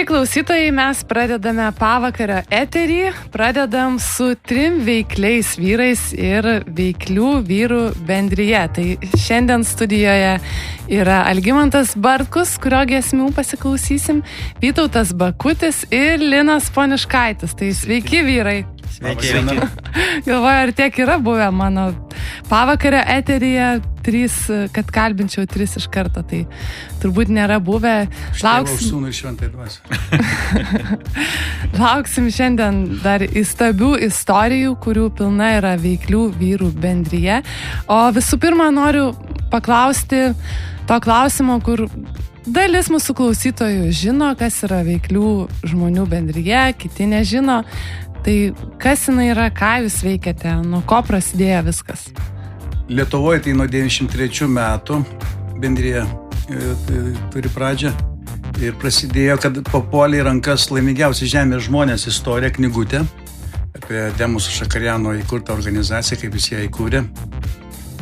Sveiki klausytojai, mes pradedame pavakario eterį, pradedam su 3 veikliais vyrais ir veiklių vyrų bendrija. Tai šiandien studijoje yra Algimantas Bartkus, kurio giesmių pasiklausysim, Vytautas Bakutis ir Linas Poniškaitis. Tai sveiki vyrai. Sveiki. Galvoju, ar tiek yra buvę mano pavakario eteryje 3, kad kalbinčiau 3 iš karto, tai turbūt nėra buvę. Lauksim šiandien dar įstabių istorijų, kurių pilna yra veiklių vyrų bendrija. O visų pirma noriu paklausti to klausimo, kur dalis mūsų klausytojų žino, kas yra veiklių žmonių bendrija, kiti nežino. Tai kas jinai yra, ką jūs veikiate, nuo ko prasidėjo viskas? Lietuvoje tai nuo 93 metų bendrija turi pradžią ir prasidėjo, kad papuolė į rankas laimingiausi žemės žmonės istorija, knygutė apie Demuso Šakariano įkurtą organizaciją, kaip jis ją įkūrė,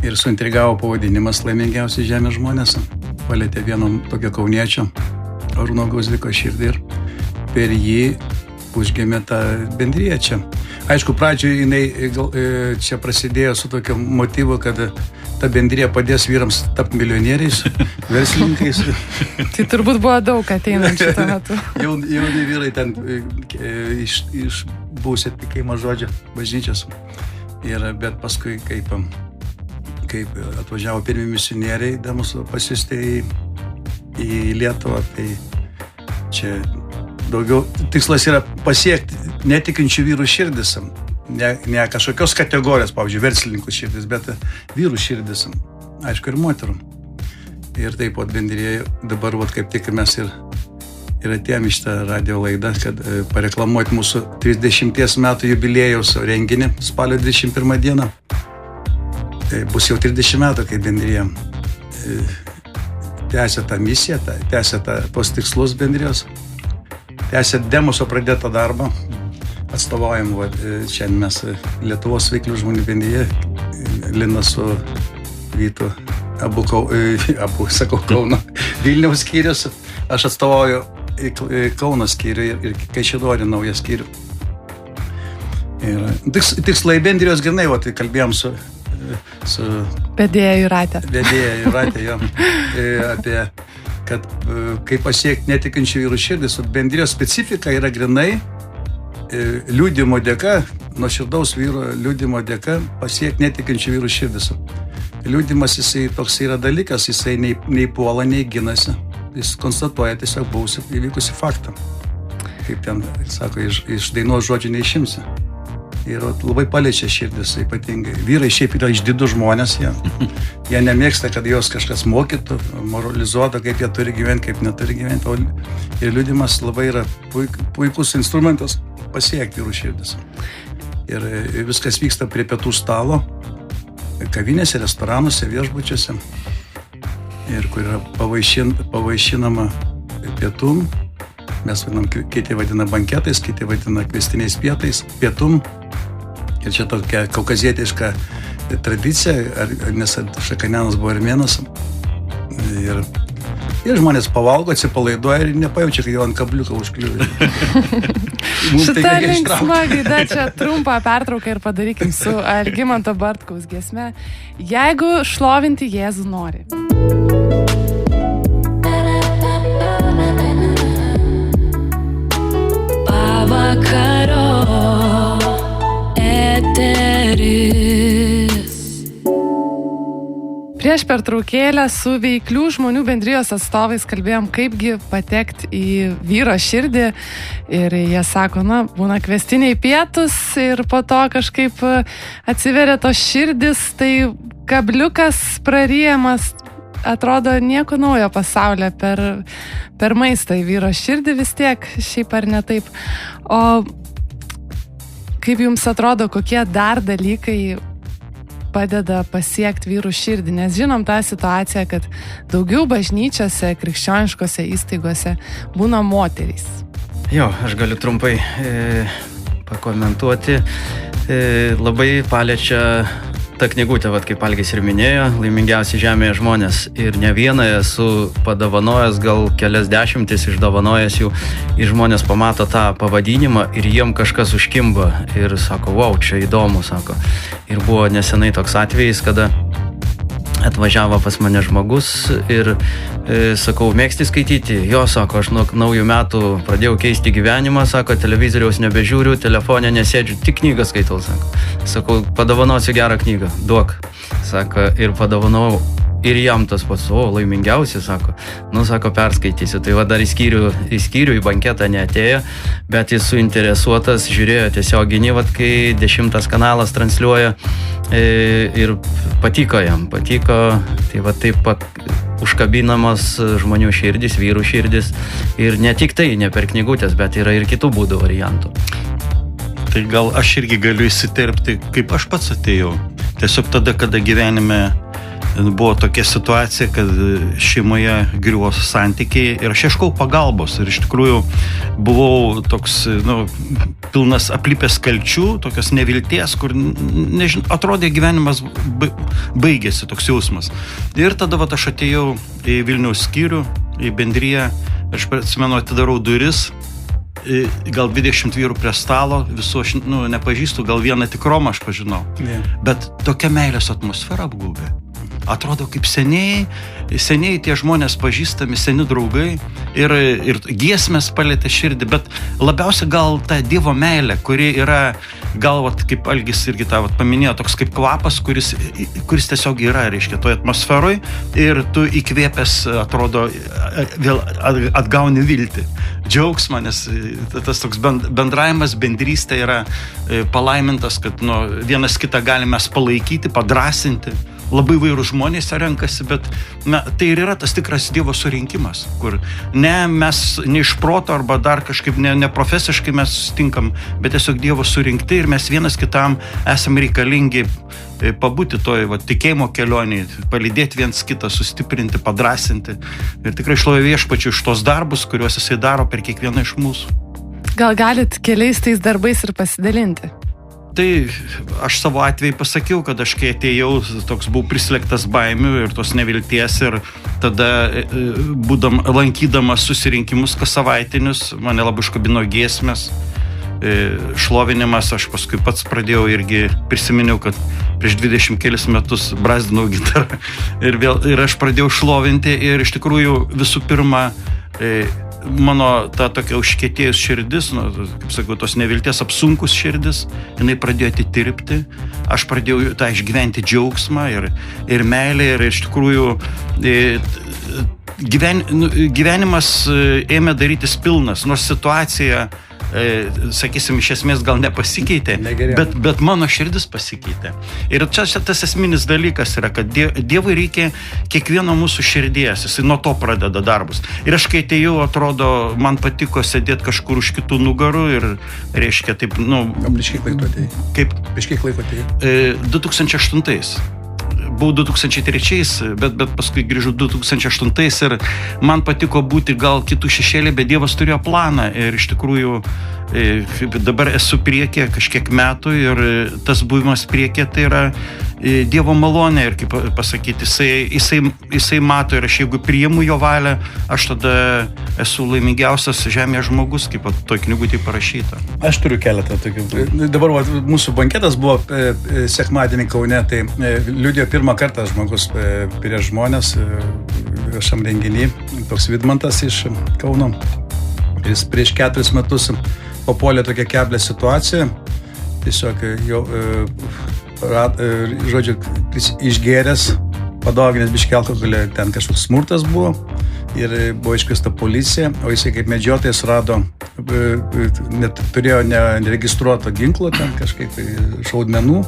ir suintrigavo pavadinimas laimingiausi žemės žmonės. Palietė vieno tokio kauniečio Arūno Gauzviko širdį ir per jį užgimė tą bendriją čia. Aišku, pradžioje jinai čia prasidėjo su tokiu motyvu, kad ta bendrija padės vyrams tapti milijonieriais, verslininkais. Tai turbūt buvo daug ateinančių tuo metu. Jauni vyrai ten iš būsė tikėjimo žodžio bažnyčios. Bet paskui, kaip atvažiavo pirmi misionieriai, Demuso pasiųsti į Lietuvą, tai čia daugiau tikslas yra pasiekti netikinčių vyrų širdis, ne kažkokios kategorijos, pavyzdžiui, verslininkų širdis, bet vyrų širdis, aišku, ir moterų. Ir taip pat bendrėje dabar, kaip tik mes ir atėjom iš tą radio laidą, kad pareklamuoti mūsų 30 metų jubiliejaus renginį spalio 21 dieną. Tai bus jau 30 metų, kai bendrėje tęsia tą misiją, tęsia tos tikslus bendrijos. Tęsia Demuso pradėtą darbą, atstovaujam, šiandien mes Lietuvos veiklių žmonių bendrija, Linas su Vytu, abu Kauno, Vilniaus skyrius, aš atstovauju Kauno skyrių ir Kaišiadorių naują skyrių. Tikslai bendrijos grinai, kalbėjom su Vedėja Jūratė. Jo, apie kad kaip pasiekti netikinčių vyrų širdis, bendrijos specifika yra grinai liudijimo dėka, nuoširdaus vyro liudijimo dėka pasiekti netikinčių vyrų širdis. Liudijimas jisai toks yra dalykas, jisai nei puola, nei ginasi. Jis konstatuoja tiesiog buvusi įvykusi faktą. Kaip ten sako, iš dainos žodžių neišimsi. Ir labai paliečia širdis, ypatingai. Vyrai šiaip yra išdidūs žmonės, jie nemėgsta, kad jos kažkas mokytų, moralizuotų, kaip jie turi gyventi, kaip neturi gyventi. Ir liudijimas labai yra puikus instrumentas pasiekti vyrų širdis. Ir viskas vyksta prie pietų stalo, kavinėse, restoranuose, viešbučiuose. Ir kur yra pavaišinama pietum. Mes vadinam, kiti vadina banketais, kiti vadina kvestiniais pietum. Ir čia tokia kaukazietiška tradicija, nes Šakarianas buvo armėnas. Ir žmonės pavalgo, atsipalaiduoja ir nepajaučia, kad jau ant kabliuko užkliūvė. Šitą linksmą gaida, čia trumpą pertrauką ir padarykim su Algimanto Bartkaus giesme. Jeigu šlovinti Jėzų nori. Pavakario eteris. Prieš pertraukėlę su veiklių žmonių bendrijos atstovais kalbėjom, kaipgi patekti į vyro širdį. Ir jie sako, būna kvestiniai pietus ir po to kažkaip atsiveria tos širdis, tai kabliukas praryjamas. Atrodo nieko naujo pasaulyje per maistą į vyro širdį vis tiek, šiaip ar ne taip. O kaip jums atrodo, kokie dar dalykai padeda pasiekti vyrų širdį? Nes žinom tą situaciją, kad daugiau bažnyčiose, krikščioniškose įstaigose būna moterys. Jo, aš galiu trumpai pakomentuoti. Labai paliečia ta knygutė, vat, kaip Algis ir minėjo, laimingiausi žemėje žmonės. Ir ne vieną esu padovanojęs, gal kelias dešimtis išdovanojęs jų. Ir žmonės pamato tą pavadinimą ir jiem kažkas užkimba. Ir sako, wow, čia įdomu, sako. Ir buvo nesenai toks atvejis, kada atvažiavo pas mane žmogus ir sakau, mėgsti skaityti? Jo, sako, aš nuo naujų metų pradėjau keisti gyvenimą, sako, televizoriaus nebežiūriu, telefone nesėdžiu, tik knygą skaitau, sako. Sakau, padovanosiu gerą knygą, duok, sako, ir padovanau. Ir jam tas pats, laimingiausi, sako, sako, perskaitysiu. Tai va dar į skyrių, į banketą neatėjo, bet jis suinteresuotas, žiūrėjo tiesioginį, kai 10 kanalas transliuoja ir patiko jam, tai va taip užkabinamos žmonių širdis, vyrų širdis ir ne tik tai, ne per knygutės, bet yra ir kitų būdų variantų. Tai gal aš irgi galiu įsiterpti, kaip aš pats atėjau. Tiesiog tada, kada gyvenime buvo tokia situacija, kad šeimoje griuvo santykiai ir aš ieškau pagalbos ir iš tikrųjų buvau toks, pilnas aplipęs kalčių, tokios nevilties, kur, atrodė gyvenimas baigėsi, toks jausmas. Ir tada aš atėjau į Vilniaus skyrių, į bendriją, aš atsimenu, atidarau duris, gal 20 vyrų prie stalo, visų aš nepažįstu, gal vieną tik Romą aš pažinau. Yeah. Bet tokia meilės atmosfera apgaubė. Atrodo, kaip seniai tie žmonės pažįstami, seni draugai ir giesmės palietė širdį, bet labiausiai gal ta Dievo meilė, kuri yra, gal, kaip Algis irgi tą paminėjo, toks kaip kvapas, kuris tiesiog yra, reiškia, toje atmosferoje ir tu įkvėpęs, atrodo, vėl atgauni viltį, džiaugsmą, nes tas toks bendravimas, bendrystė yra palaimintas, kad vienas kitą galime palaikyti, padrasinti. Labai vairūs žmonės renkasi, bet tai ir yra tas tikras Dievo surinkimas, kur mes ne iš proto arba dar kažkaip neprofesiškai mes susitinkam, bet tiesiog Dievo surinkti ir mes vienas kitam esame reikalingi pabūti toj tikėjimo kelionėje, palydėti viens kitą, sustiprinti, padrasinti ir tikrai šlovė Viešpačiui už tos darbus, kuriuos jisai daro per kiekvieną iš mūsų. Gal galit keliais tais darbais ir pasidalinti? Tai aš savo atveju pasakiau, kad aš kai atėjau, toks buvau prislėgtas baimių ir tos nevilties ir tada lankydamas susirinkimus kas savaitinius, mane labai užkabino giesmės, šlovinimas, aš paskui pats pradėjau irgi prisiminiau, kad prieš 20 kelis metus brazdinau gitarą ir aš pradėjau šlovinti ir iš tikrųjų visų pirma mano ta tokia užkietėjus širdis, kaip sakau, tos nevilties apsunkus širdis, jinai pradėjo atitirpti, aš pradėjau tą išgyventi džiaugsmą ir meilę ir iš tikrųjų gyvenimas ėmė darytis pilnas, nors situacija sakysim, iš esmės gal nepasikeitė, bet mano širdis pasikeitė. Ir čia tas esminis dalykas yra, kad Dievui reikia kiekvieno mūsų širdies, jisai nuo to pradeda darbus. Ir aš kai atėjau, atrodo, man patiko sėdėti kažkur už kitų nugarų ir reiškia taip, Prieš kiek laiko atėjai? Kaip? Prieš kiek laiko atėjai? 2008. Buvau 2003, bet paskui grįžau 2008 ir man patiko būti gal kitų šešėlį, bet Dievas turėjo planą ir iš tikrųjų dabar esu priekė kažkiek metų ir tas buvimas priekė tai yra Dievo malonė ir kaip pasakyti, jisai mato ir aš jeigu priimu jo valią, aš tada esu laimingiausias žemėje žmogus, kaip toj knygutėj parašyta. Aš turiu keletą tokių. Dabar mūsų banketas buvo sekmadienį Kaune, tai liudijo pirmą kartą žmogus prieš žmonės viešam renginį, toks Vidmantas iš Kauno. Jis prieš 4 metus papuolė tokia keblė situacija, tiesiog jau žodžiu, išgėręs, padauginęs biškį alkoholį, ten kažkoks smurtas buvo ir buvo iškviesta policija, o jisai kaip medžiotojas rado, turėjo neregistruoto ginklo, ten kažkaip šaudmenų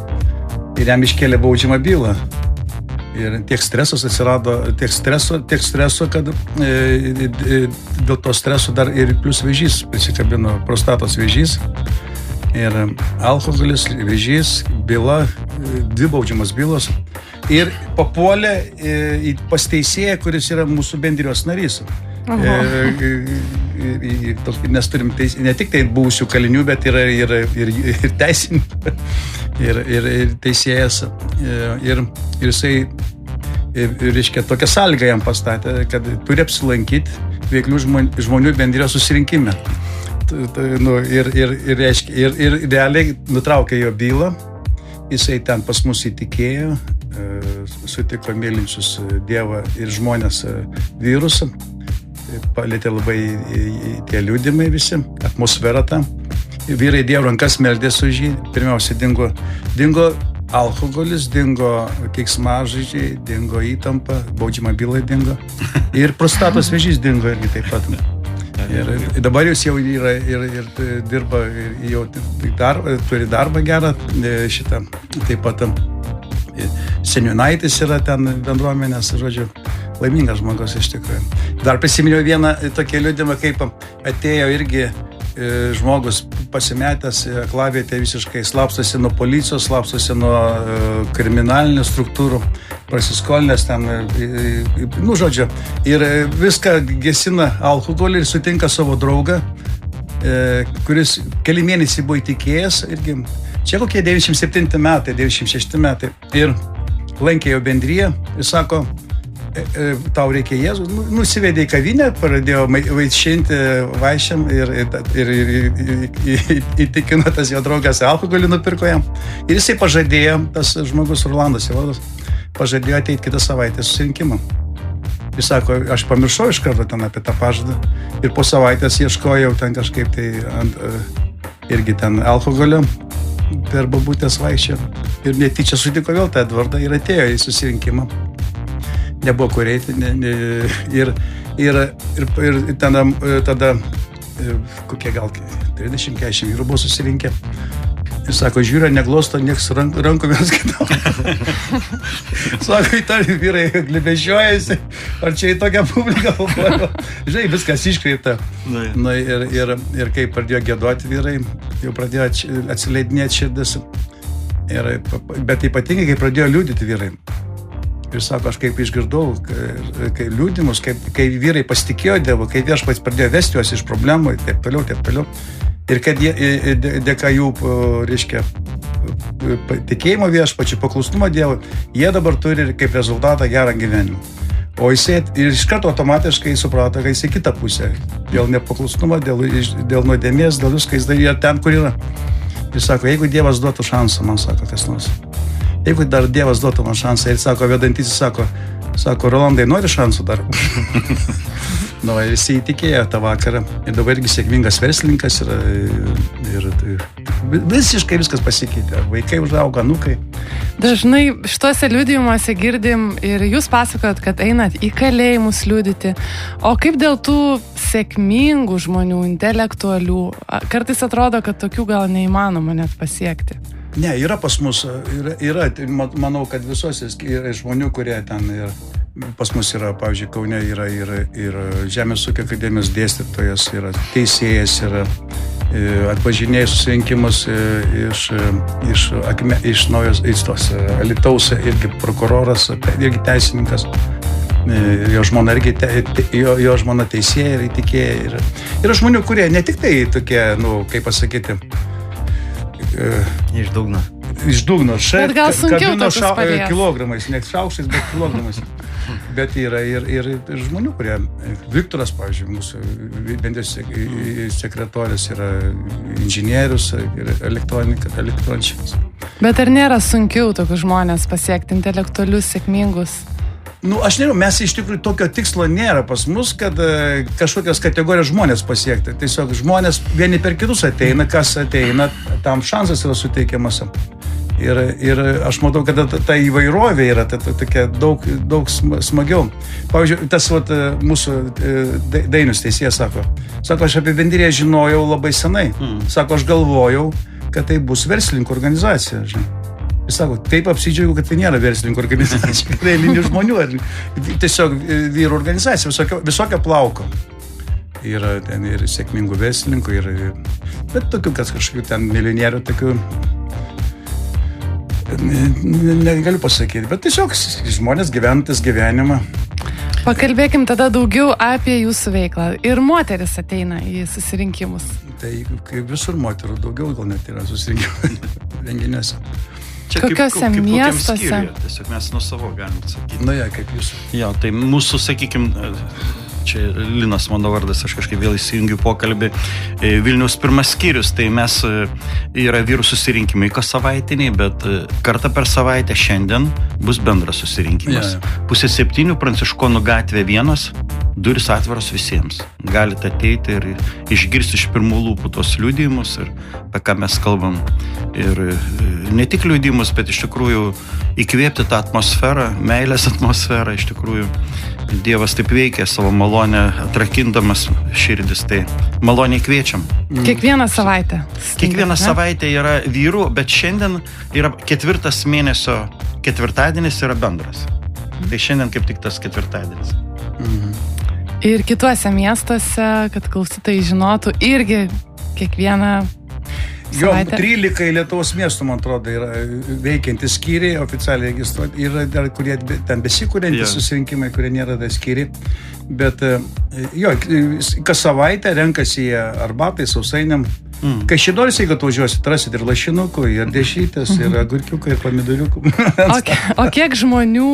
ir jam iškėlė baudžiamą bylą. Ir tiek stresos atsirado, tiek streso, kad dėl to streso dar ir plus vėžys prisikabino, prostatos vėžys. Ir alkoholis, vėžys, byla, 2 baudžiamos bylos. Ir papuolė pas teisėją, kuris yra mūsų bendrijos narys. Nes turim ne tik tai buvusių kalinių, bet yra ir teisininkų, ir teisėjas. Ir jisai, reiškia, tokią sąlygą jam pastatė, kad turi apsilankyti veiklių žmonių bendrijos susirinkime. Ir realiai nutraukė jo bylą. Jisai ten pas mus įtikėjo, sutiko mylinčius Dievą ir žmonės vyrus. Palėtė labai tie liudimai visi, atmosfera tam. Vyrai dėjo rankas, meldėsi už jį. Pirmiausia, dingo alkoholis, dingo keiksmažodžiai, dingo įtampa, baudžiama byla dingo. Ir prostatos vėžys dingo irgi taip pat. Ir dabar jis jau yra ir dirba, jau turi darbą gerą šitą. Taip pat seniūnaitis yra ten bendruomenės, žodžiu, laimingas žmogus iš tikrųjų. Dar prisiminiau vieną tokį liudimą, kaip atėjo irgi žmogus pasimetęs aklavietę, visiškai slapstosi nuo policijos, slapstosi nuo kriminalinių struktūrų, prasiskolinęs ten, žodžiu, ir viską gesina alkoholį ir sutinka savo draugą, kuris keli mėnesiai buvo įtikėjęs, irgi, čia kokie 97 metai, 96 metai, ir lankė jo bendriją ir sako, tau reikia Jėzų, nusivedė į kavinę, pradėjo vaišinti vaišėm ir įtikino tas jo draugas, alkoholį nupirko jam. Ir jisai pažadėjo, tas žmogus Rolandas, jo vardas, pažadėjo ateiti kitą savaitę susirinkimą. Jis sako, aš pamiršau iš karto ten apie tą pažadą ir po savaitės ieškojau ten kažkaip tai irgi ten alkoholio per babutės vaišę ir netyčia sutiko vėl tą Edvardą ir atėjo į susirinkimą. Nebuvo kur eiti ir tada kokie gal 30-40 vyrų buvo susirinkę. Ir sako, žiūrė, neglosto nieks rankomis kitam. Sako, tai vyrai glibežiojasi, ar čia į tokią publiką papuolė. Žinai, viskas iškreipta. Ir kai pradėjo giedoti vyrai, jau pradėjo atsileidinėti širdis. Bet ypatingai, kai pradėjo liudyti vyrai. Ir sako, aš kaip išgirdau, kai liudimus, kai vyrai pasitikėjo Dievu, kai viešpats pradėjo vesti juos iš problemų, taip toliau. Ir kad dėka jų, reiškia, tikėjimo viešpačių, paklusnumo Dievu, jie dabar turi kaip rezultatą gerą gyvenimą. O jisai ir iš karto automatiškai suprato, kad jisai kitą pusę. Dėl nepaklusnumo, dėl nuodėmės, dėl visko jis darė ten, kur yra. Ir sako, jeigu Dievas duotų šansą, man sako kas nors. Jeigu dar Dievas duotų man šansą, ir sako, vedantysis sako, Rolandai, nori šansų dar? Visi įtikėjo tą vakarą. Ir dabar irgi sėkmingas verslininkas ir visiškai viskas pasikeitė. Vaikai užaugo, anūkai. Dažnai šituose liudijimuose girdim ir jūs pasakojat, kad einat į kalėjimus liudyti. O kaip dėl tų sėkmingų žmonių, intelektualių? Kartais atrodo, kad tokių gal neįmanoma net pasiekti. Ne, yra pas mus, yra, manau, kad visose yra žmonių, kurie ten pas mus yra, pavyzdžiui, Kaune yra ir Žemės ūkio akademijos dėstytojas, yra teisėjas, yra atpažinėjus susirinkimus iš naujos tos Alytaus, irgi prokuroras, irgi teisininkas. Jo žmona irgi, jo žmona teisėja ir įtikėja. Yra žmonių, kurie ne tik tai tokie, kaip pasakyti, iš dugno. Iš dugno. Bet gal sunkiau tokius palies. Kilogramais, ne šaukštais, bet kilogramais. Bet yra ir žmonių, kurie, Viktoras, pavyzdžiui, mūsų bendrijos sekretorius yra inžinierius ir elektronikas. Bet ar nėra sunkiau tokius žmonės pasiekti, intelektualius, sėkmingus? Aš nežinau, mes iš tikrųjų tokio tikslo nėra pas mus, kad kažkokios kategorijos žmonės pasiekti. Tiesiog žmonės vieni per kitus ateina, kas ateina, tam šansas yra suteikiamas. Ir aš matau, kad ta įvairovė yra tokia daug smagiau. Pavyzdžiui, tas mūsų Dainius teisėjas sako, aš apie bendriją žinojau labai senai. Sako, aš galvojau, kad tai bus verslininkų organizacija, žinai. Jis sako, taip apsidžiaugiu, kad tai nėra verslininkų organizacija, eilinių žmonių, tiesiog vyrų organizacija, visokio plauko. Yra ten ir sėkmingų verslininkų, bet tokių, kas kažkokių ten milijonierių, tokių, negaliu pasakyti, bet tiesiog žmonės gyvenantis gyvenimą. Pakalbėkim tada daugiau apie jūsų veiklą. Ir moteris ateina į susirinkimus. Tai kaip visur moterų, daugiau gal net yra susirinkimų renginiuose. Kokiuose miestuose? Tiesiog mes nuo savo galim sakyti. Nu, kaip jūsų. Jo, tai mūsų, sakykime, čia Linas mano vardas, aš kažkaip vėl įsijungiu pokalbį. Vilniaus pirmas skyrius, tai mes yra vyrų susirinkimai kas savaitiniai, bet kartą per savaitę šiandien bus bendras susirinkimas. 6:30 Pranciškonų gatvė 1, durys atviros visiems. Galite ateiti ir išgirsti iš pirmų lūpų tos liudijimus ir apie ką mes kalbam. Ir ne tik liudijimus, bet iš tikrųjų įkvėpti tą atmosferą, meilės atmosferą, iš tikrųjų Dievas taip veikia savo malonę, atrakindamas širdis, tai maloniai kviečiam. Kiekvieną savaitę? Kiekvieną savaitę yra vyrų, bet šiandien yra 4 mėnesio ketvirtadienis yra bendras. Tai šiandien kaip tik tas ketvirtadienis. Ir kituose miestuose, kad klausytojai žinotų, irgi kiekvieną savaitę. 13 Lietuvos miestų, man atrodo, yra veikiantys skyriai, oficialiai registruoti. Yra dar, kurie ten besikūrentys susirinkimai, kurie nėra dar skyriai. Bet kas savaitę renkasi jie arbatai, sausainiam. Kai šidoris, jeigu atvažiuosit, rasit ir lašinukų, ir dešrytės, ir agurkiukų, ir pomidoriukų. O kiek žmonių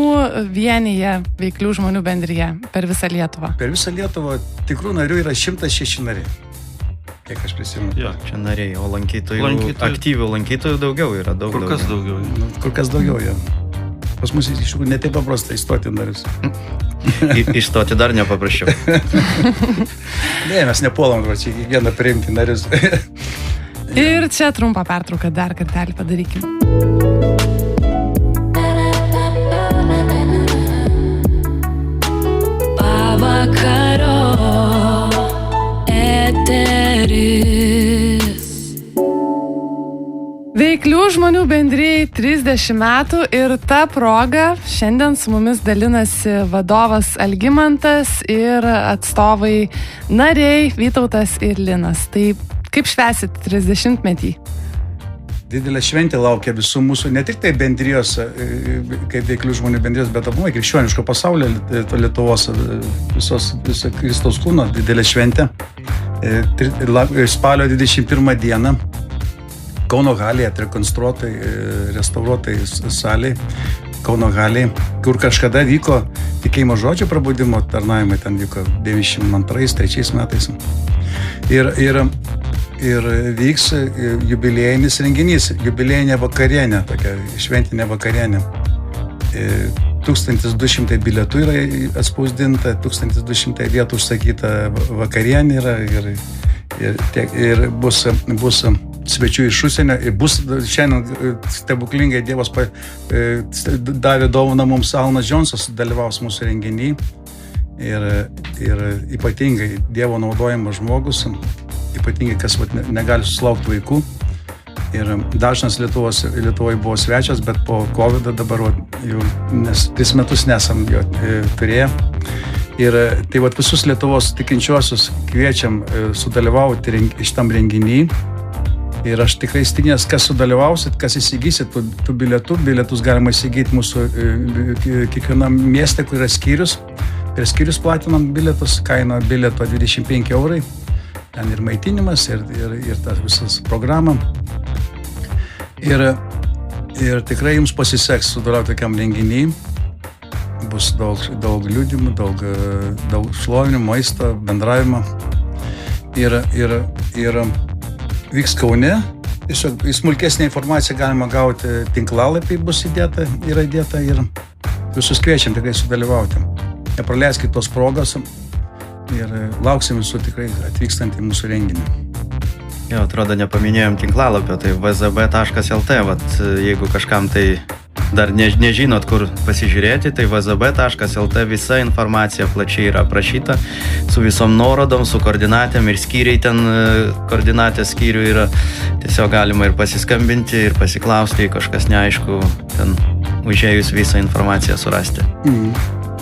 vienyje Veiklių žmonių bendrija per visą Lietuvą? Per visą Lietuvą tikrų narių yra 106 nariai. Kiek aš prisimenu. Čia nariai, o aktyvių lankytojų daugiau yra. Kur kas daugiau. Kur kas daugiau, jo. Pas mus iš tikrųjų netaip paprasta įstoti narius. Įstoti dar nepaprasčiau. Ne, mes nepuolam, čia kiekvieną priimti narius. Ir čia trumpą pertrauką dar kartelį padarykim. Pavakaro Veiklių žmonių bendrijai 30 metų ir ta proga šiandien su mumis dalinasi vadovas Algimantas ir atstovai nariai Vytautas ir Linas. Tai kaip švęsit 30-metį? Didelė šventė laukia visų mūsų, ne tik tai bendrijos, kaip Veiklių žmonių bendrijos, bet aplamai krikščioniško pasaulio Lietuvos, viso Kristaus kūno didelė šventė. Spalio 21 dieną Kauno halėje, atrekonstruotai, restauruotai salėje, Kauno halėje, kur kažkada vyko tikėjimo žodžio prabudimo tarnavimai, ten vyko 92-3 metais. Ir vyks jubiliejinis renginys, jubiliejinė vakarienė, tokia šventinė vakarienė. 1200 bilietų yra atspausdinta, 1200 vietų užsakyta vakarienė yra ir bus svečių iš užsienio. Bus šiandien stebuklingai Dievas davė dovaną mums, Alnas Džonsas dalyvaus mūsų renginį ir ypatingai Dievo naudojamas žmogus, ypatingai kas negali susilaukti vaikų. Ir dažnas Lietuvoje buvo svečias, bet po COVID dabar jau 3 metus nesam jo turėję. Ir tai visus Lietuvos tikinčiuosius kviečiam sudalyvauti šitam renginį. Ir aš tikrai įstikinęs, kas sudalyvausit, kas įsigysit tų bilietus galima įsigyti mūsų kiekvienam mieste, kur yra skyrius. Per skyrius platinam bilietus, kaina bilieto 25 €. Ten ir maitinimas, ir ta visas programa. Ir tikrai jums pasiseks sudalyvauti tokiam renginį. Bus daug liudimų, daug šlovinimo, maisto, bendravimo. Ir vyks Kaune. Tiesiog smulkesnė informacija galima gauti, tinklalapį bus įdėta ir visus kviečiam tikrai sudalyvauti. Nepraleiskit tos progos ir lauksim visų tikrai atvykstant į mūsų renginį. Jo, atrodo, nepaminėjom tinklalapio, tai vzb.lt, jeigu kažkam tai dar nežinot, kur pasižiūrėti, tai vzb.lt visa informacija plačiai yra aprašyta, su visom nuorodom, su koordinatėm ir skyriai ten, koordinatės skyrių yra, tiesiog galima ir pasiskambinti, ir pasiklausti, jei kažkas neaišku, ten užėjus visą informaciją surasti.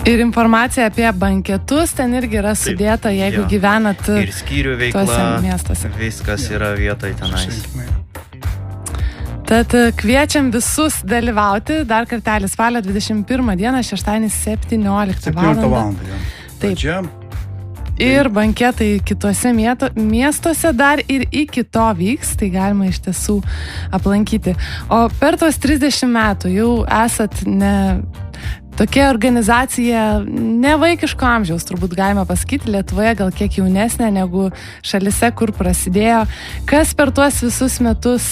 Ir informacija apie banketus ten irgi yra sudėta, jeigu gyvenat ir skyrių veikla, tuose miestuose. Viskas yra vietoj tenais. Tad kviečiam visus dalyvauti dar kartelį spalio 21 dieną, šeštadienį 17 valandą. Taip. Ir banketai kitose miestuose dar ir iki to vyks, tai galima iš tiesų aplankyti. O per tos 30 metų jau esat tokia organizacija nevaikiško amžiaus, turbūt galima pasakyti, Lietuvoje gal kiek jaunesnė negu šalise, kur prasidėjo. Kas per tuos visus metus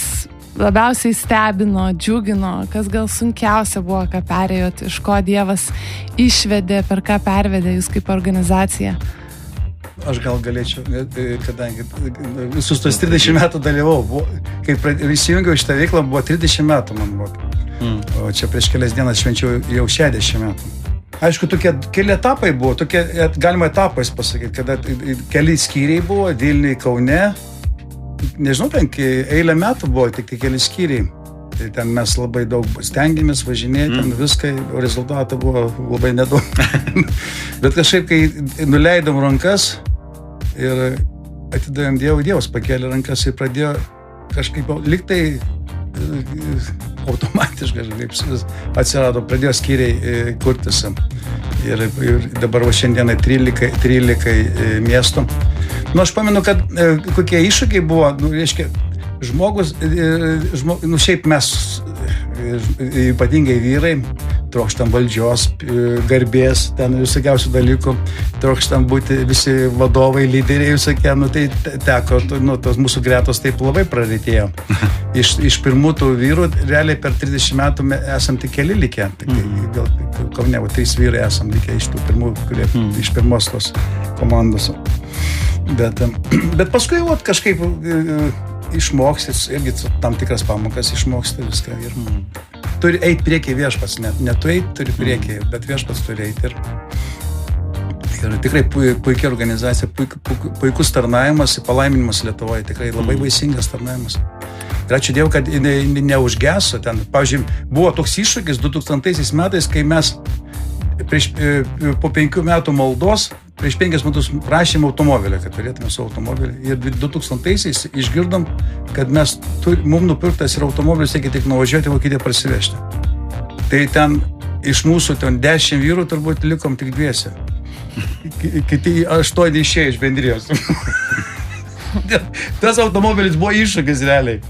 labiausiai stebino, džiugino, kas gal sunkiausia buvo, ką perėjot, iš ko Dievas išvedė, per ką pervedė jūs kaip organizacija? Aš gal galėčiau, kadangi visus tos 30 metų dalyvau, kai įsijungiau šitą veiklą, buvo 30 metų man buvo. O čia prieš kelias dienas švenčiau jau 60 metų. Aišku, tokie keli etapai buvo, tokie galima etapais pasakyti, kada keli skyriai buvo, Vilniuje, Kaune. Nežinau, eilę metų buvo, tik keli skyriai. Tai ten mes labai daug stengiamės važinėti, ten viską, o rezultatą buvo labai nedaug. Bet kažkaip, kai nuleidom rankas ir atidavėm Dievas pakėlė rankas ir pradėjo kažkaip liktai automatiškai atsirado, pradėjo skyriai kurtis. Ir dabar va šiandieną 13 miestų. Aš pamenu, kad kokie iššūkiai buvo, reiškia, žmogus, šiaip mes, ypatingai vyrai, trokštam valdžios, garbės, ten visokiausių dalykų, trokštam būti visi vadovai, lyderiai visokie, tai teko, tos mūsų gretos taip labai prarytėjo. Iš pirmų tų vyrų, realiai per 30 metų esam tik keli likę, gal Kaune, 3 vyrai esam likę iš tų pirmų, kurie iš pirmos tos komandos. Bet paskui kažkaip išmoksti, irgi tam tikras pamokas išmoksti viską ir turi eiti priekį viešpats, ne tu eiti turi priekį, bet viešpats turi eiti ir tikrai puikia organizacija, puikus tarnavimas, palaiminimas Lietuvoje, tikrai labai vaisingas tarnavimas. Ir ačiū Dievui, kad neužgeso ten. Pavyzdžiui, buvo toks iššūkis 2000 metais, kai mes po 5 metų maldos prieš 5 metus prašėm automobilį, kad turėtume savo automobilį. Ir 2000-aisiais išgirdom, kad mums nupirktas ir automobilis reikia tik nuvažiuoti Vokietiją parsivežti. Tai ten iš mūsų 10 vyrų turbūt likom tik 2. Kiti 8 išėjo iš bendrijos. Tas automobilis buvo iššūkis realiai.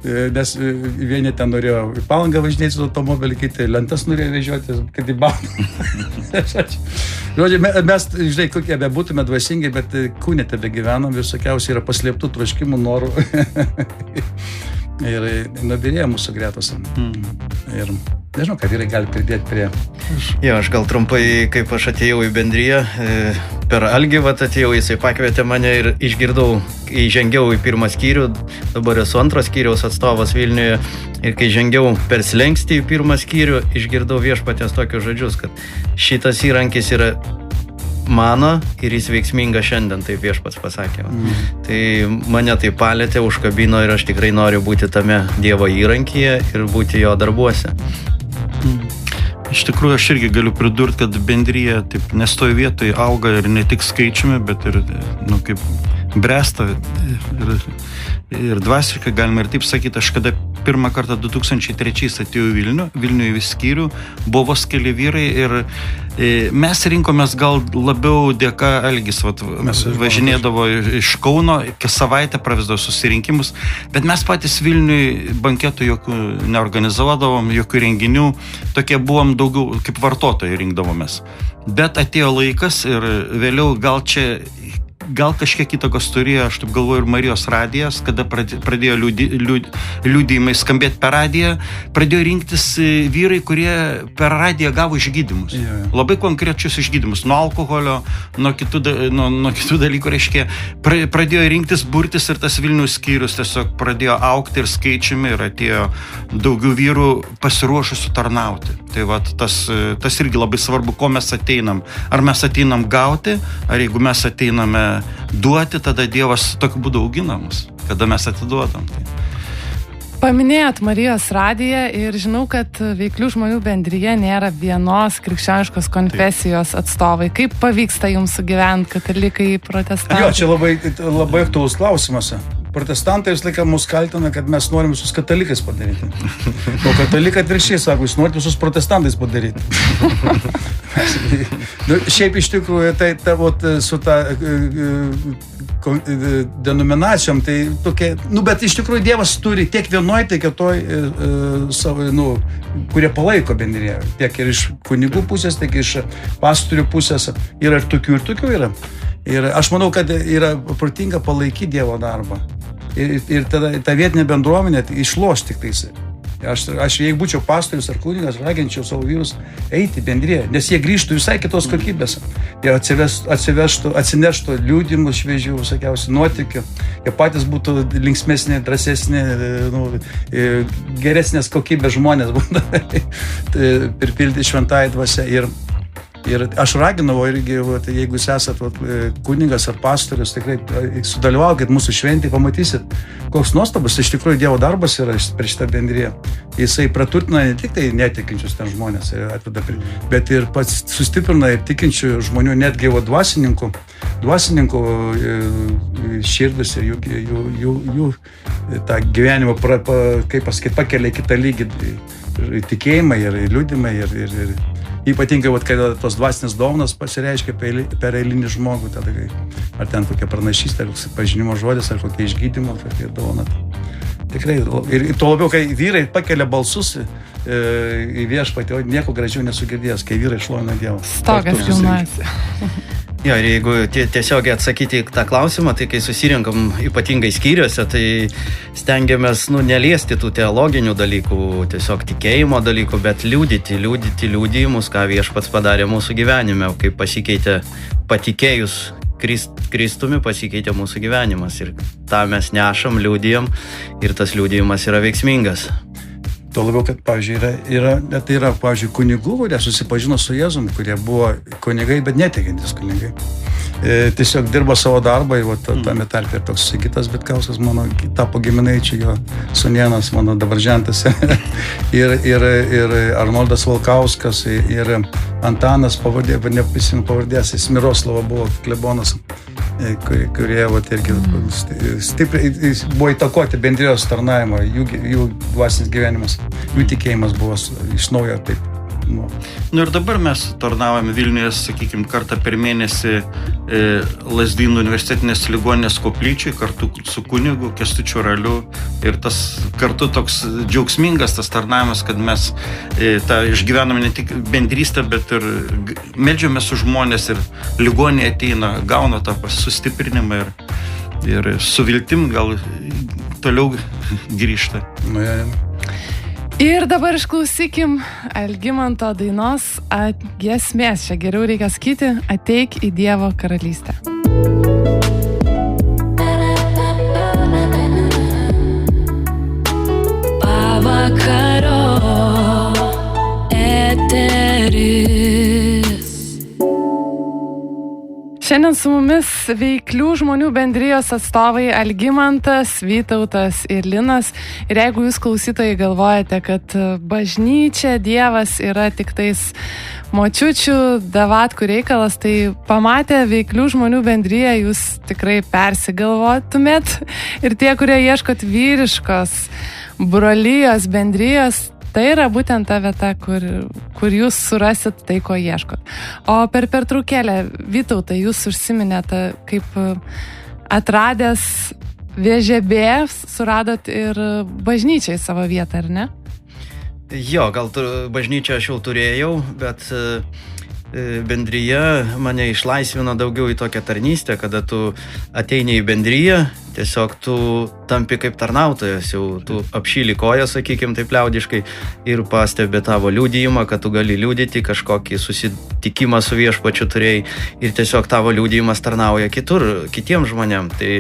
Nes vieni ten norėjo į Palangą važinėti su automobilį, kiti lentas norėjo vežioti, kad į Baltą. Žodžiu, mes, žinai, kokie bebūtume dvasingi, bet kūne tebe gyvenam, visokiausiai yra paslėptų troškimų, norų. Ir nubirėjo mūsų gretos. Ir nežinau, kad vyrai gali pridėti prie... Jo, aš gal trumpai, kaip aš atėjau į bendriją, per Algį atėjau, jisai pakvietė mane ir išgirdau, įžengiau į 1 skyrių, dabar esu 2 skyriaus atstovas Vilniuje, ir kai žengiau per slenkstį į 1 skyrių, išgirdau viešpaties tokius žodžius, kad šitas įrankis yra mano ir jis veiksminga šiandien, taip viešpats pasakė. Tai mane tai palėtė, užkabino ir aš tikrai noriu būti tame Dievo įrankyje ir būti jo darbuose. Iš tikrųjų, aš irgi galiu pridurti, kad bendrija taip nestovi vietoje, auga ir ne tik skaičiumi, bet ir kaip bręsta ir dvasiškai, galima ir taip sakyti. Aš kada pirmą kartą 2003 atėjau į Vilniuje vis skyrių, buvo vos keli vyrai ir mes rinkomės gal labiau dėka Algis, važinėdavo iš Kauno, kas savaitę pravesdavo susirinkimus, bet mes patys Vilniuje banketų jokių neorganizuodavom, jokių renginių, tokie buvom daugiau kaip vartotojai rinkdavomės. Bet atėjo laikas ir vėliau gal kažkiek įtakos turėjo, aš taip galvoju, ir Marijos radijas, kada pradėjo liudijimai skambėti per radiją, pradėjo rinktis vyrai, kurie per radiją gavo išgydymus. Labai konkrečius išgydymus, nuo alkoholio, nuo kitų dalykų, reiškia, pradėjo rinktis, burtis ir tas Vilniaus skyrius tiesiog pradėjo augti ir skaičiumi ir atėjo daugiau vyrų pasiruošusių tarnauti. Tai tas irgi labai svarbu, ko mes ateinam. Ar mes ateinam gauti, ar jeigu mes ateiname duoti, tada Dievas tokiu būdu augina mus, kada mes atiduodam. Paminėjot Marijos radiją ir žinau, kad Veiklių žmonių bendrija nėra vienos krikščioniškos konfesijos atstovai. Kaip pavyksta jums sugyventi, katalikai, protestantai? Jo, čia labai aktualus klausimas. protestantai visą laiką mus kaltina, kad mes norim visus katalikais padaryti. O katalikai atvirkščiai sako, jūs norite visus protestantais padaryti. Šiaip iš tikrųjų, tai su ta denominacijom, tai tokie, bet iš tikrųjų Dievas turi tiek vienoj, tiek kitoj savo, kurie palaiko bendriją. Tiek ir iš kunigų pusės, tiek iš pastorių pusės. Yra ir tokių yra. Ir aš manau, kad yra protinga palaikyti Dievo darbą. Ir tada ta vietinė bendruomenė išloš tik tais. Aš jeigu būčiau pastorius ar kunigas, raginčiau savo vyrus eiti bendriją, nes jie grįžtų visai kitos kokybės. Jie atsineštų liudymų šviežių, visokiausių nuotykių. Jie patys būtų linksmesni, drąsesni, geresnės kokybės žmonės būtų pripilti šventąją dvasią. Ir aš raginau irgi, jeigu jūs esat kunigas ar pastorius, tikrai sudalyvaukit mūsų šventį, pamatysit, koks nuostabus iš tikrųjų Dievo darbas yra per šitą bendriją. Jisai praturtina ne tik tai netikinčius ten žmonės, bet ir pats sustiprina ir tikinčių žmonių, netgi dvasininkų širdis ir jų tą gyvenimą, kaip pasakyti, pakelia kitą lygį tikėjimą ir liudimą ir ypatingai, kai tos dvasinės dovanos pasireiškia per eilinį žmogų, tada, ar ten kokia pranašystė, ar pažinimo žodis, ar kokia išgydymo, kokia dovana. Tikrai, ir to labiau, kai vyrai pakelia balsus į viešpatį, o nieko gražiau nesugirdėjęs, kai vyrai šlovina Dievą. Stogas jaunas. Jo, ir jeigu tiesiog atsakyti tą klausimą, tai kai susirinkam ypatingai skyriuose, tai stengiamės neliesti tų teologinių dalykų, tiesiog tikėjimo dalykų, bet liudyti liudijimus, ką Viešpats padarė mūsų gyvenime, kaip pasikeitė patikėjus Kristumi, pasikeitė mūsų gyvenimas. Ir tą mes nešam, liudijam ir tas liudijimas yra veiksmingas. Tuo labiau, kad, pavyzdžiui, yra, pavyzdžiui, kunigų, kurie susipažino su Jėzumi, kurie buvo kunigai, bet netikintis kunigai. Tiesiog dirbo savo darbą, tame tarpe ir toks Sigitas Vitkauskas, mano tapo giminaičių, jo sūnėnas, mano dabar žentas, ir Arnoldas Valkauskas, ir Antanas pavardės, jis Miroslava buvo klebonas, kurie irgi stipriai buvo įtakoti bendrijos tarnavimo, jų dvasinis gyvenimas, jų tikėjimas buvo iš naujo taip. Ir dabar mes tarnavome Vilniuje, sakykime, kartą per mėnesį Lazdynų universitetinės ligoninės koplyčiai kartu su kunigu Kęstučiu Raliu. Ir tas kartu toks džiaugsmingas tas tarnavimas, kad mes išgyvename ne tik bendrystę, bet ir meldžiamės už žmonės ir ligoninė ateina, gauna tą sustiprinimą ir su viltim gal toliau grįžta. Ir dabar išklausykim Algimanto dainos giesmės. Čia geriau reikia sakyti, ateik į Dievo karalystę. Pavakaro eteris. Šiandien su mumis veiklių žmonių bendrijos atstovai Algimantas, Vytautas ir Linas. Ir jeigu jūs klausytojai galvojate, kad bažnyčia, Dievas yra tik tais močiučių, davatkų reikalas, tai pamatę veiklių žmonių bendriją jūs tikrai persigalvotumėt. Ir tie, kurie ieškot vyriškos brolijos bendrijos, tai yra būtent ta vieta, kur jūs surasit tai, ko ieškot. O per pertraukėlę, Vytautai, jūs užsiminėte, kaip atradęs VŽB, suradot ir bažnyčiai savo vietą, ar ne? Jo, gal bažnyčią aš jau turėjau, bet bendryje mane išlaisvino daugiau į tokią tarnystę, kada tu ateini į bendryją, tiesiog tu tampi kaip tarnautojas, jau tu apšyli koją, sakykim, taip liaudiškai, ir pastebi tavo liudijimą, kad tu gali liudyti, kažkokį susitikimą su viešpačiu turėjai ir tiesiog tavo liudijimas tarnauja kitiems žmonėms. Tai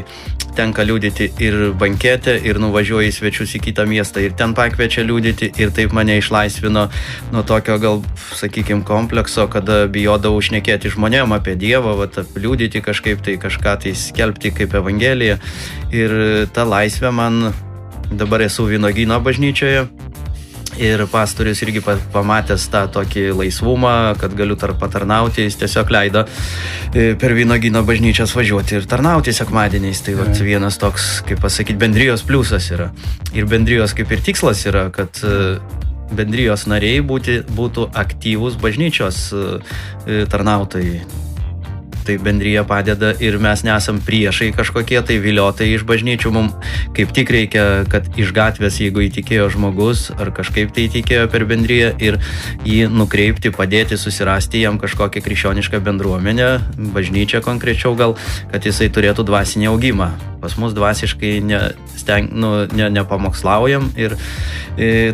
tenka liudyti ir bankete, ir nuvažiuoji į svečius į kitą miestą ir ten pakviečia liudyti, ir taip mane išlaisvino nuo tokio gal, sakykim, komplekso, kada bijodavau šnekėti žmonėm apie Dievą, liudyti kažkaip tai, kažką tai skelbti kaip evangeliją. Ir ta laisvė man, dabar esu vynuogyno bažnyčioje Ir pastorius irgi pamatęs tą tokį laisvumą, kad galiu patarnauti, jis tiesiog leido per Vynuogyno bažnyčias važiuoti ir tarnauti sekmadieniais. Tai vat, vienas toks, kaip pasakyti, bendrijos pliusas yra. Ir bendrijos kaip ir tikslas yra, kad bendrijos nariai būtų aktyvūs bažnyčios tarnautojai. Tai bendrija padeda ir mes nesam priešai kažkokie, tai viliotai iš bažnyčių. Mums kaip tik reikia, kad iš gatvės, jeigu įtikėjo žmogus ar kažkaip tai įtikėjo per bendriją ir jį nukreipti, padėti, susirasti jam kažkokią krikščionišką bendruomenę, bažnyčią konkrečiau gal, kad jisai turėtų dvasinį augimą. Pas mus dvasiškai nepamokslaujam ir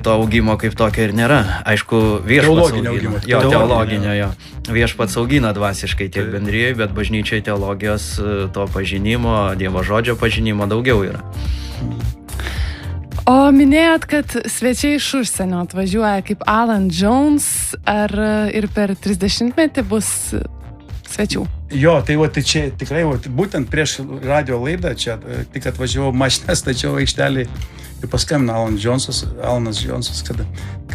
to augimo kaip tokio ir nėra. Aišku, viešpats augina. Teologinio, jo. Viešpats augina dvasiškai tiek bendrijai, bet bažnyčiai teologijos to pažinimo, Dievo žodžio pažinimo daugiau yra. O minėjot, kad svečiai iš užsienio atvažiuoja kaip Alan Jones, ar ir per 30-metį bus svečių? Jo, tai čia tikrai, būtent prieš radio laidą, čia tik atvažiavau mašiną, stačiau aikštelį ir paskambino Alanas Džonsas, kad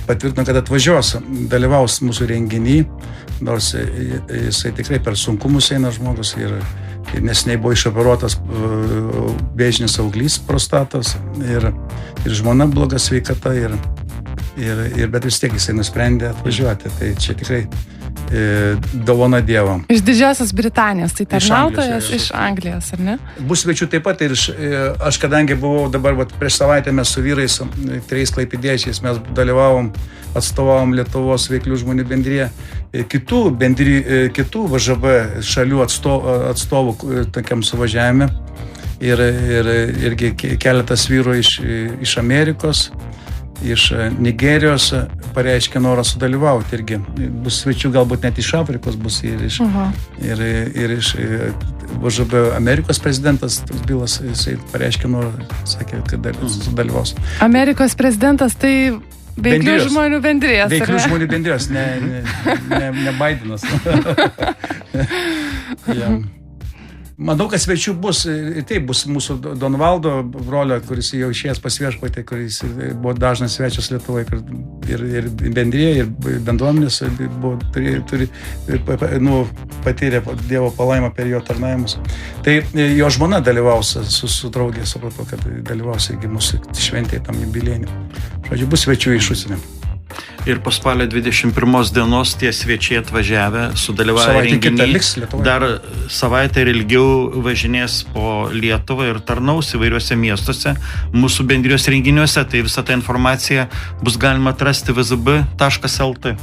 patvirtino, kad atvažiuos, dalyvaus mūsų renginį, nors jisai tikrai per sunkumus eina žmogus ir neseniai buvo išoperuotas vėžinis auglys prostatos ir žmona bloga sveikata bet vis tiek jisai nusprendė atvažiuoti, tai čia tikrai dovana Dievo. Iš Didžiosios Britanijos, tai tarnautojas iš Anglijos, ar ne? Bus svečių taip pat ir aš kadangi buvau dabar, prieš savaitę mes su vyrais, 3 klaipėdiečiais, mes dalyvavom, atstovavom Lietuvos veiklių žmonių bendriją, kitų VŽB šalių atstovų tokiam suvažiavime ir irgi keletas vyrų iš Amerikos, iš Nigerijos pareiškė norą sudalyvauti irgi. Bus svečių galbūt net iš Afrikos, bus ir iš VŽB Amerikos prezidentas, toks Bilas, jisai pareiškė norą, sakė, kad sudalyvaus. Amerikos prezidentas tai veiklių žmonių bendrijos. Veiklių žmonių bendrijos, ne Bidenas. Manau, kad svečių bus, taip bus mūsų Donvaldo brolio, kuris jau išėjęs pas viešpatį, kuris buvo dažnas svečias Lietuvoje ir bendrėje, ir bendruomenės patyrė Dievo palaimą per jo tarnavimus. Tai jo žmona dalyvaus su draugė, supratau, kad dalyvaus irgi mūsų šventėje tam jubiliejiniam. Žodžiu, bus svečių iš užsienio. Ir po spalio 21 dienos tie svečiai atvažiavę, sudalyvavę renginį, dar savaitę ir ilgiau važinės po Lietuvą ir tarnaus įvairiuose miestuose, mūsų bendrijos renginiuose, tai visą tą informaciją bus galima atrasti vzb.lt.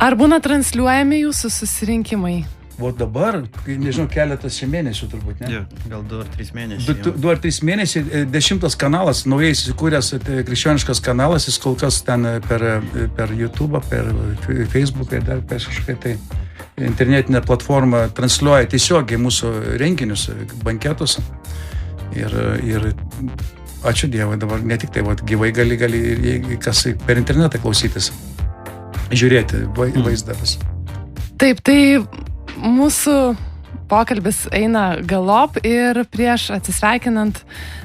Ar būna transliuojami jūsų susirinkimai? O dabar, nežinau, keletas mėnesių turbūt, ne? Gal 2 ar 3 mėnesiai. 2 ar 3 mėnesiai, 10 kanalas, naujai įsikūręs krikščioniškas kanalas, jis kol kas ten per YouTube, per Facebook ir dar per kažkokią tai internetinę platformą transliuoja tiesiogiai mūsų renginius, banketus. Ir ačiū Dievui dabar, ne tik tai, gyvai gali kas per internetą klausytis, žiūrėti vaizdas. Taip, tai mūsų pokalbis eina galop ir prieš atsisveikinant,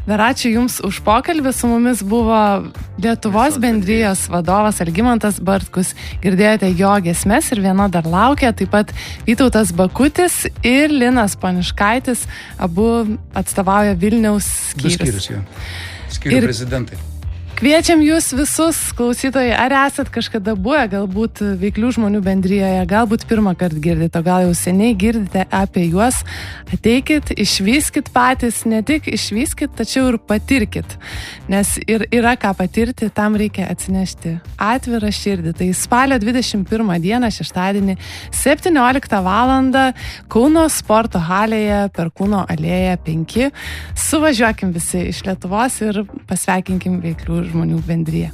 dar ačiū Jums už pokalbį. Su mumis buvo Lietuvos bendrijos vadovas Algimantas Bartkus. Girdėjote jo giesmes ir viena dar laukia, taip pat Vytautas Bakutis ir Linas Poniškaitis, abu atstovauja Vilniaus skyrius. Skyrių prezidentai. Kviečiam jūs visus, klausytojai, ar esat kažkada buvę, galbūt veiklių žmonių bendrijoje, galbūt pirmą kartą girdite, o gal jau seniai girdite apie juos, ateikit, išvyskit patys, ne tik išvyskit, tačiau ir patirkit, nes ir yra ką patirti, tam reikia atsinešti atvirą širdį. Tai spalio 21 dieną, šeštadienį, 17 valandą Kauno sporto halėje per Kūno alėją 5. Suvažiuokim visi iš Lietuvos ir pasveikinkim veiklių žmonių bendriją.